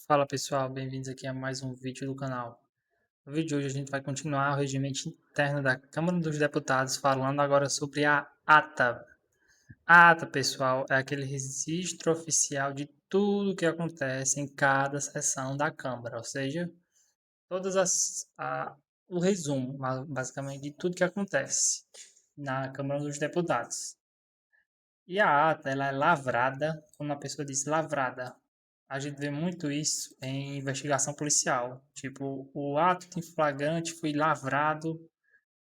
Fala pessoal, bem-vindos aqui a mais um vídeo do canal. No vídeo de hoje a gente vai continuar o regimento interno da Câmara dos Deputados, falando agora sobre a ata. A ata, pessoal, é aquele registro oficial de tudo que acontece em cada sessão da Câmara, ou seja, todas o resumo, basicamente, de tudo que acontece na Câmara dos Deputados. E a ata, ela é lavrada, quando a pessoa diz lavrada, a gente vê muito isso em investigação policial. Tipo, o ato em flagrante foi lavrado,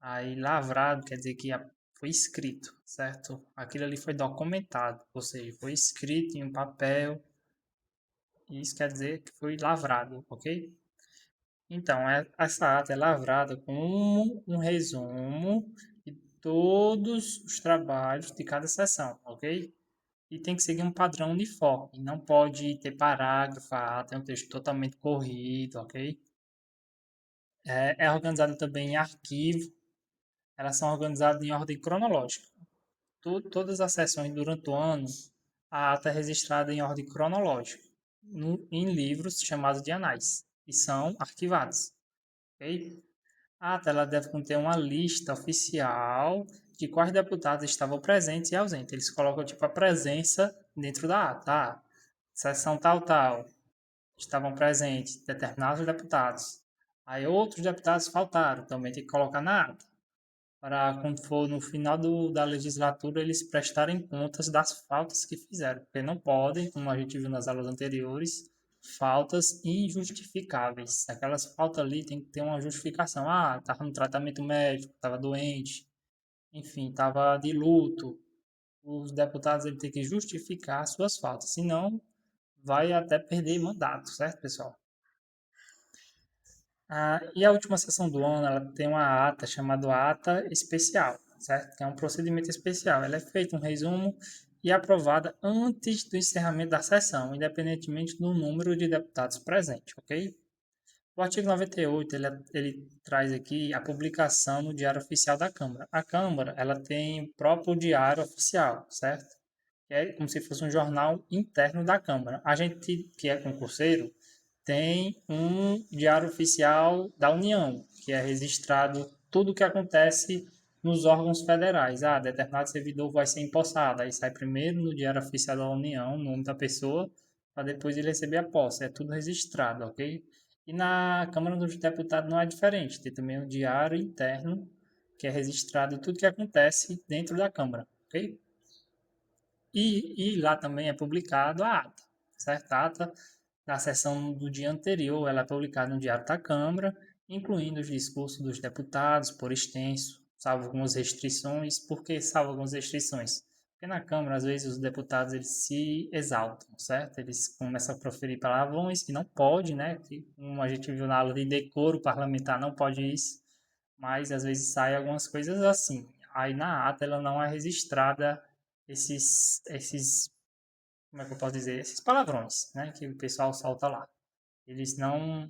aí lavrado quer dizer que foi escrito, certo? Aquilo ali foi documentado, ou seja, foi escrito em um papel, e isso quer dizer que foi lavrado, ok? Então, essa ata é lavrada como um resumo de todos os trabalhos de cada sessão, ok? E tem que seguir um padrão uniforme. Não pode ter parágrafo, tem um texto totalmente corrido, ok? É organizado também em arquivo. Elas são organizadas em ordem cronológica. Todas as sessões durante o ano, a ata é registrada em ordem cronológica, em livros chamados de anais, e são arquivados, ok? A ata ela deve conter uma lista oficial de quais deputados estavam presentes e ausentes. Eles colocam tipo a presença dentro da ata. Sessão tal, tal, estavam presentes determinados deputados. Aí outros deputados faltaram, também tem que colocar na ata. Para quando for no final da legislatura, eles prestarem contas das faltas que fizeram. Porque não podem, como a gente viu nas aulas anteriores, faltas injustificáveis. Aquelas faltas ali tem que ter uma justificação. Ah, estava no tratamento médico, estava doente, enfim, estava de luto. Os deputados ele têm que justificar suas faltas, senão vai até perder mandato, certo, pessoal? E a última sessão do ano, ela tem uma ata chamada ata especial, certo? Que é um procedimento especial. Ela é feita um resumo e aprovada antes do encerramento da sessão, independentemente do número de deputados presentes, ok? O artigo 98, ele traz aqui a publicação no Diário Oficial da Câmara. A Câmara, ela tem o próprio Diário Oficial, certo? Que é como se fosse um jornal interno da Câmara. A gente que é concurseiro tem um diário oficial da União, que é registrado tudo o que acontece nos órgãos federais. Ah, determinado servidor vai ser empossado. Aí sai primeiro no Diário Oficial da União, o nome da pessoa, para depois ele receber a posse. É tudo registrado, ok? E na Câmara dos Deputados não é diferente. Tem também um diário interno, que é registrado tudo o que acontece dentro da Câmara, ok? E lá também é publicado a ata, certo? A ata da sessão do dia anterior, ela é publicada no Diário da Câmara, incluindo os discursos dos deputados, por extenso, salvo algumas restrições. Por que salvo algumas restrições? Porque na Câmara, às vezes, os deputados eles se exaltam, certo? Eles começam a proferir palavrões que não pode, né? Que, como a gente viu na aula de decoro parlamentar, não pode isso, mas às vezes saem algumas coisas assim. Aí na ata ela não é registrada esses, como é que eu posso dizer, esses palavrões, né, que o pessoal solta lá. Eles não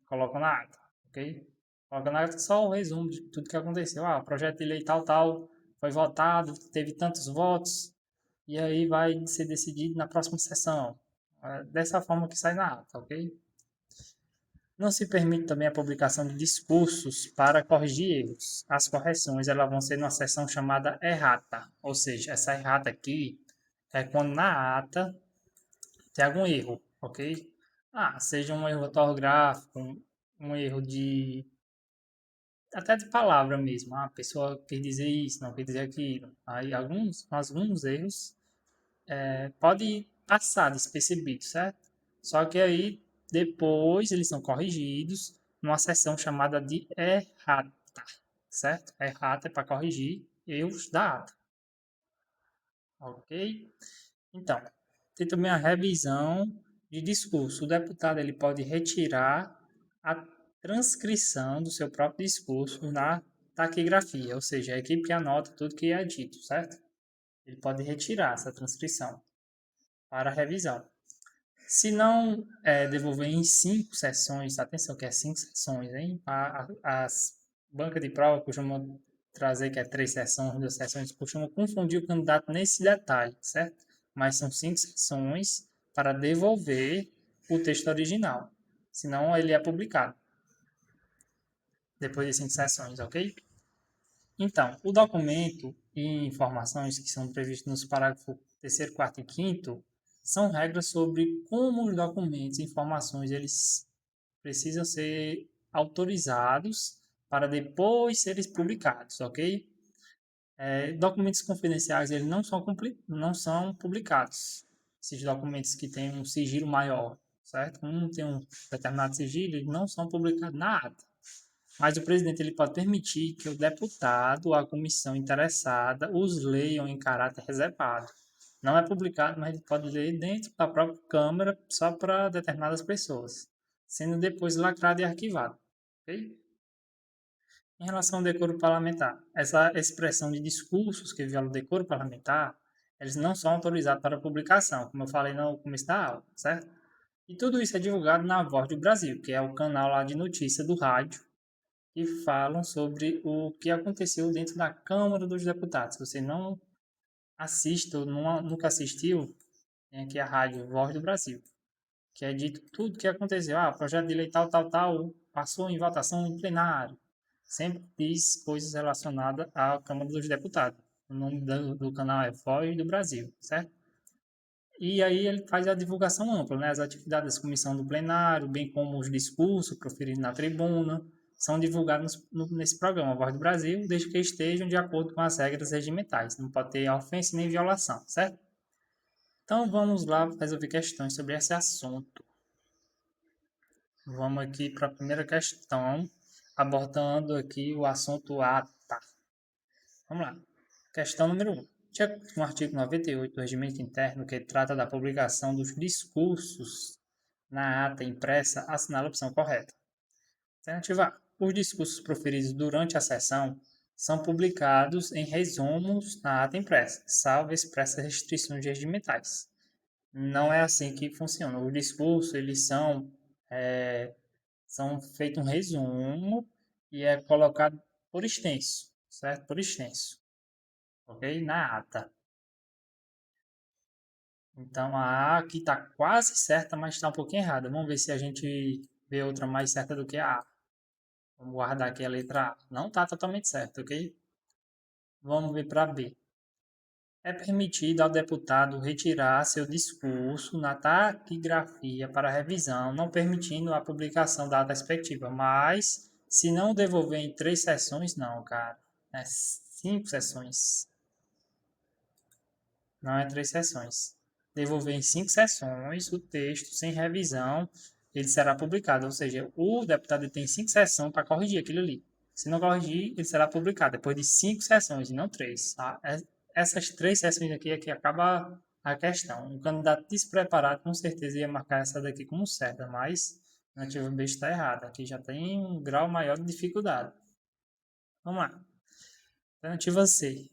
colocam na ata, ok? Colocam na ata só o resumo de tudo que aconteceu. Ah, o projeto de lei tal, tal, foi votado, teve tantos votos, e aí vai ser decidido na próxima sessão. É dessa forma que sai na ata, ok? Não se permite também a publicação de discursos para corrigir erros. As correções elas vão ser numa seção chamada errata, ou seja, essa errata aqui é quando na ata tem algum erro, ok? Seja um erro ortográfico, um erro de até de palavra mesmo. A pessoa quer dizer isso, não quer dizer aquilo. Aí alguns erros pode passar despercebido, certo? Só que aí depois eles são corrigidos numa seção chamada de errata, certo? Errata é para corrigir erros da ata, ok? Então, tem também a revisão de discurso. O deputado ele pode retirar a transcrição do seu próprio discurso na taquigrafia, ou seja, a equipe que anota tudo que é dito, certo? Ele pode retirar essa transcrição para revisão. Se não devolver em 5 sessões, atenção que é 5 sessões, hein? As bancas de prova costumam trazer que é 3 sessões, 2 sessões, costumam confundir o candidato nesse detalhe, certo? Mas são 5 sessões para devolver o texto original. Senão ele é publicado depois de 5 sessões, ok? Então, o documento e informações que são previstos nos parágrafos 3º, 4º e 5º são regras sobre como os documentos e informações eles precisam ser autorizados para depois serem publicados, ok? Documentos confidenciais eles não são publicados. Esses documentos que têm um sigilo maior, certo? Um tem um determinado sigilo, eles não são publicados na ata. Mas o presidente ele pode permitir que o deputado ou a comissão interessada os leiam em caráter reservado. Não é publicado, mas ele pode ler dentro da própria Câmara só para determinadas pessoas, sendo depois lacrado e arquivado. Okay? Em relação ao decoro parlamentar, essa expressão de discursos que violam o decoro parlamentar, eles não são autorizados para publicação, como eu falei no começo da aula, certo? E tudo isso é divulgado na Voz do Brasil, que é o canal lá de notícia do rádio, que falam sobre o que aconteceu dentro da Câmara dos Deputados. Se você não assiste ou nunca assistiu, tem aqui a rádio Voz do Brasil, que é dito tudo o que aconteceu. Ah, projeto de lei tal, tal, tal, passou em votação em plenário. Sempre diz coisas relacionadas à Câmara dos Deputados. O nome do canal é Voz do Brasil, certo? E aí ele faz a divulgação ampla, né? As atividades da comissão do plenário, bem como os discursos proferidos na tribuna, são divulgados nesse programa, Voz do Brasil, desde que estejam de acordo com as regras regimentais. Não pode ter ofensa nem violação, certo? Então vamos lá resolver questões sobre esse assunto. Vamos aqui para a primeira questão, abordando aqui o assunto ata. Vamos lá. Questão número 1. De acordo com o artigo 98 do Regimento Interno, que trata da publicação dos discursos na ata impressa, assinala a opção correta. Alternativa A. Os discursos proferidos durante a sessão são publicados em resumos na ata impressa, salvo expressas restrições regimentais. Não é assim que funciona. Os discursos, eles são feito um resumo e é colocado por extenso, certo? Por extenso, ok? Na ata. Então a A aqui está quase certa, mas está um pouquinho errada. Vamos ver se a gente vê outra mais certa do que a A. Vamos guardar aqui a letra A. Não está totalmente certo, ok? Vamos ver para B. É permitido ao deputado retirar seu discurso na taquigrafia para revisão, não permitindo a publicação da ata respectiva. Mas, se não devolver em 3 sessões, não, cara. É 5 sessões. Não é 3 sessões. Devolver em 5 sessões o texto sem revisão, ele será publicado. Ou seja, o deputado tem 5 sessões para corrigir aquilo ali. Se não corrigir, ele será publicado depois de 5 sessões e não 3. Tá? Essas 3 sessões aqui é que acaba a questão. Um candidato despreparado com certeza ia marcar essa daqui como certa, mas a alternativa B está errada. Aqui já tem um grau maior de dificuldade. Vamos lá. Alternativa C.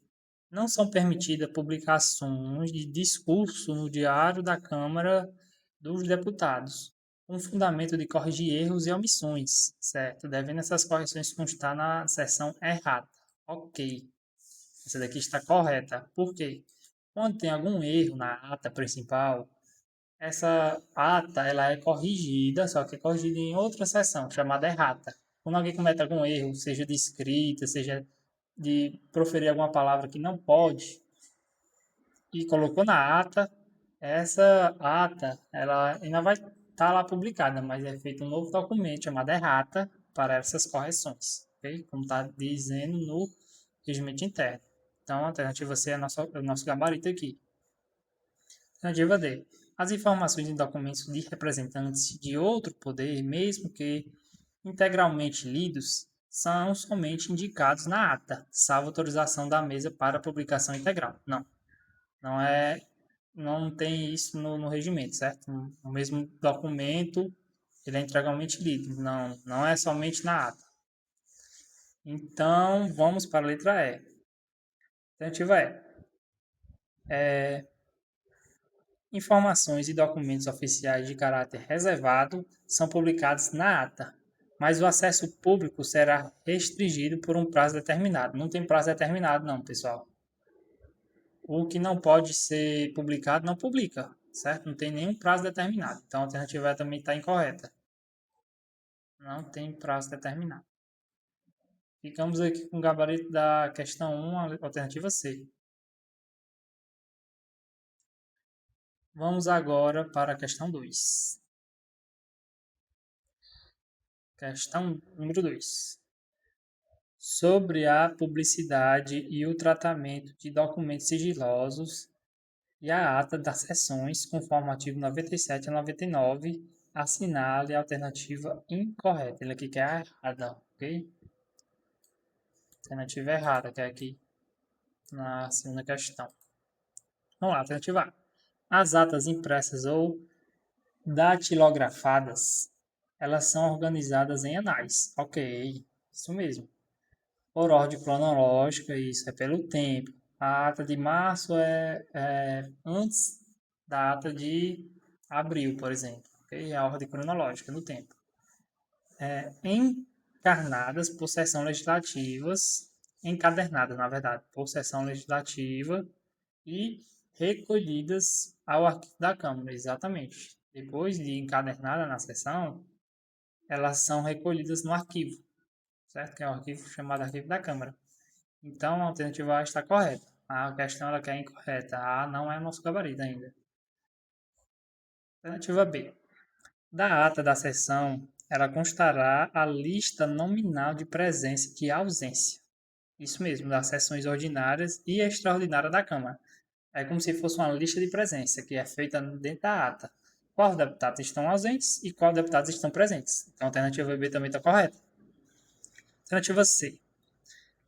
Não são permitidas publicações de discurso no Diário da Câmara dos Deputados, com fundamento de corrigir erros e omissões, certo? Devendo essas correções constar na seção errada. Ok. Essa daqui está correta. Por quê? Quando tem algum erro na ata principal, essa ata ela é corrigida, só que é corrigida em outra seção, chamada errata. Quando alguém comete algum erro, seja de escrita, seja de proferir alguma palavra que não pode, e colocou na ata, essa ata ela ainda vai estar lá publicada, mas é feito um novo documento chamado errata para essas correções, ok? Como está dizendo no regimento interno. Então, a alternativa C é o nosso gabarito aqui. Alternativa D. As informações em documentos de representantes de outro poder, mesmo que integralmente lidos, são somente indicados na ata, salvo autorização da mesa para publicação integral. Não, não tem isso no regimento, certo? O mesmo documento, ele é integralmente lido. Não é somente na ata. Então, vamos para a letra E. Alternativa E. Informações e documentos oficiais de caráter reservado são publicados na ata, mas o acesso público será restringido por um prazo determinado. Não tem prazo determinado não, pessoal. O que não pode ser publicado, não publica. certo? Não tem nenhum prazo determinado. Então, a alternativa E também está incorreta. Não tem prazo determinado. Ficamos aqui com o gabarito da questão 1, alternativa C. Vamos agora para a questão 2. Questão número 2. Sobre a publicidade e o tratamento de documentos sigilosos e a ata das sessões, conforme o artigo 97 a 99, assinale a alternativa incorreta. Ele aqui quer a errada, ok? Alternativa errada, que é aqui na segunda questão. Vamos lá, alternativa A. As atas impressas ou datilografadas, elas são organizadas em anais. Ok, isso mesmo. Por ordem cronológica, isso é pelo tempo. A ata de março é antes da ata de abril, por exemplo. Okay? É a ordem cronológica do tempo. Encarnadas por sessão legislativas, encadernadas, na verdade, por sessão legislativa e recolhidas ao arquivo da Câmara, exatamente. Depois de encadernada na sessão, elas são recolhidas no arquivo, certo? Que é o arquivo chamado arquivo da Câmara. Então, a alternativa A está correta. A questão ela quer incorreta. A não é nosso gabarito ainda. Alternativa B. Da ata da sessão, ela constará a lista nominal de presença e de ausência. Isso mesmo, das sessões ordinárias e extraordinárias da Câmara. É como se fosse uma lista de presença, que é feita dentro da ata. Quais deputados estão ausentes e quais deputados estão presentes. Então, a alternativa B também está correta. Alternativa C.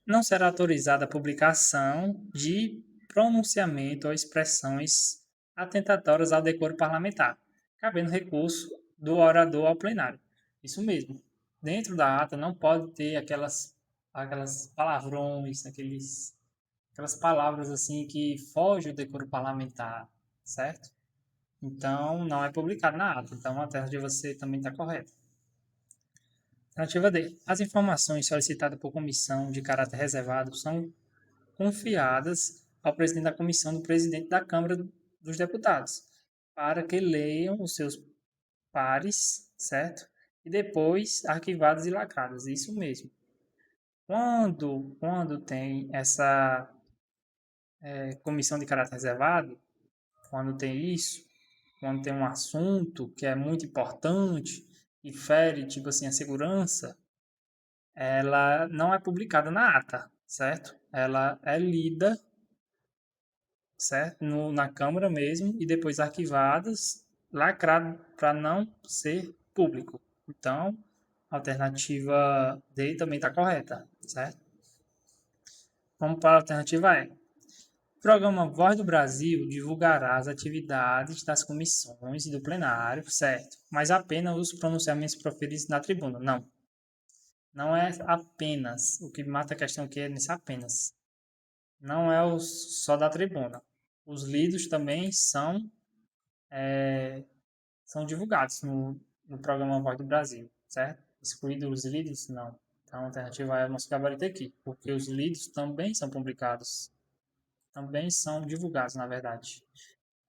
Não será autorizada a publicação de pronunciamento ou expressões atentatórias ao decoro parlamentar, cabendo recurso do orador ao plenário. Isso mesmo. Dentro da ata não pode ter aquelas palavrões, aquelas palavras assim que fogem do decoro parlamentar, certo? Então, não é publicado na ata. Então, a alternativa C também está correta. Alternativa D. As informações solicitadas por comissão de caráter reservado são confiadas ao presidente da comissão do presidente da Câmara dos Deputados, para que leiam os seus pares, certo? E depois arquivadas e lacradas. Isso mesmo. Quando tem essa comissão de caráter reservado, quando tem isso, quando tem um assunto que é muito importante e fere, tipo assim, a segurança, ela não é publicada na ata, certo? Ela é lida, certo? Na Câmara mesmo e depois arquivadas, lacrado para não ser público. Então, a alternativa D também está correta, certo? Vamos para a alternativa E. O programa Voz do Brasil divulgará as atividades das comissões e do plenário, certo? Mas apenas os pronunciamentos proferidos na tribuna. Não. Não é apenas. O que mata a questão aqui é nesse apenas. Não é só da tribuna. Os lidos também são divulgados no programa Voz do Brasil, certo? Excluídos os lidos, não. Então, a alternativa é o nosso gabarito aqui, porque os lidos também são publicados. Também são divulgados, na verdade,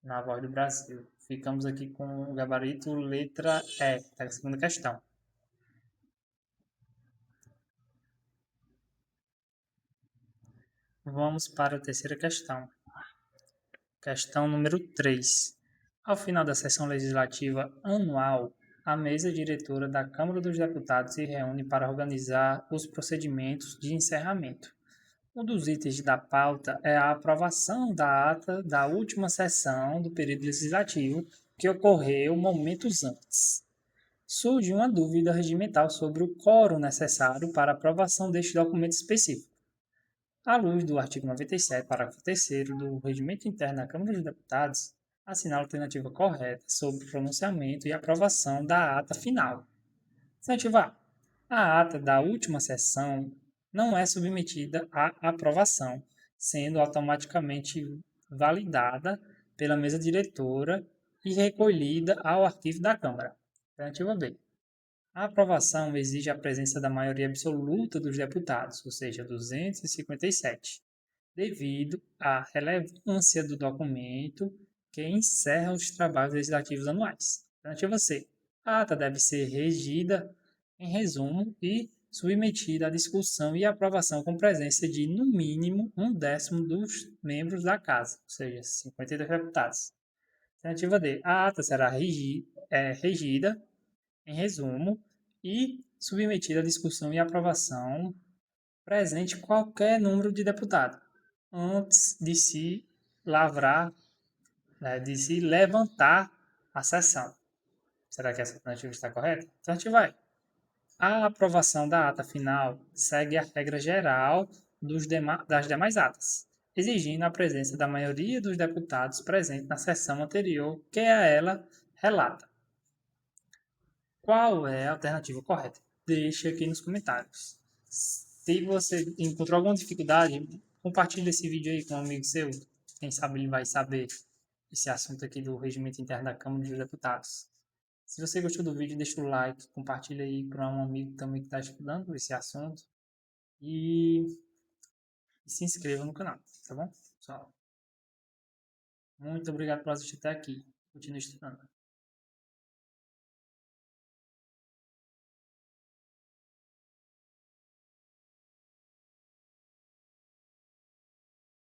na Voz do Brasil. Ficamos aqui com o gabarito letra E, da segunda questão. Vamos para a terceira questão. Questão número 3. Ao final da sessão legislativa anual, a mesa diretora da Câmara dos Deputados se reúne para organizar os procedimentos de encerramento. Um dos itens da pauta é a aprovação da ata da última sessão do período legislativo que ocorreu momentos antes. Surge uma dúvida regimental sobre o quórum necessário para a aprovação deste documento específico. À luz do artigo 97, parágrafo 3º do Regimento Interno da Câmara dos Deputados, assinala a alternativa correta sobre o pronunciamento e aprovação da ata final. Alternativa A. A ata da última sessão não é submetida à aprovação, sendo automaticamente validada pela mesa diretora e recolhida ao arquivo da Câmara. Alternativa B. A aprovação exige a presença da maioria absoluta dos deputados, ou seja, 257, devido à relevância do documento que encerra os trabalhos legislativos anuais. Alternativa C. A ata deve ser regida, em resumo, e submetida à discussão e aprovação com presença de, no mínimo, 1/10 dos membros da Casa, ou seja, 52 deputados. Alternativa D. A ata será regida, em resumo, e submetida à discussão e aprovação presente qualquer número de deputados, antes de se lavrar, né, de se levantar a sessão. Será que essa alternativa está correta? Alternativa E. A aprovação da ata final segue a regra geral das demais atas, exigindo a presença da maioria dos deputados presentes na sessão anterior que a ela relata. Qual é a alternativa correta? Deixe aqui nos comentários. Se você encontrou alguma dificuldade, compartilhe esse vídeo aí com um amigo seu. Quem sabe ele vai saber esse assunto aqui do regimento interno da Câmara dos Deputados. Se você gostou do vídeo, deixa o like, compartilha aí para um amigo também que está estudando esse assunto e se inscreva no canal, tá bom? Pessoal, muito obrigado por assistir até aqui. Continue estudando.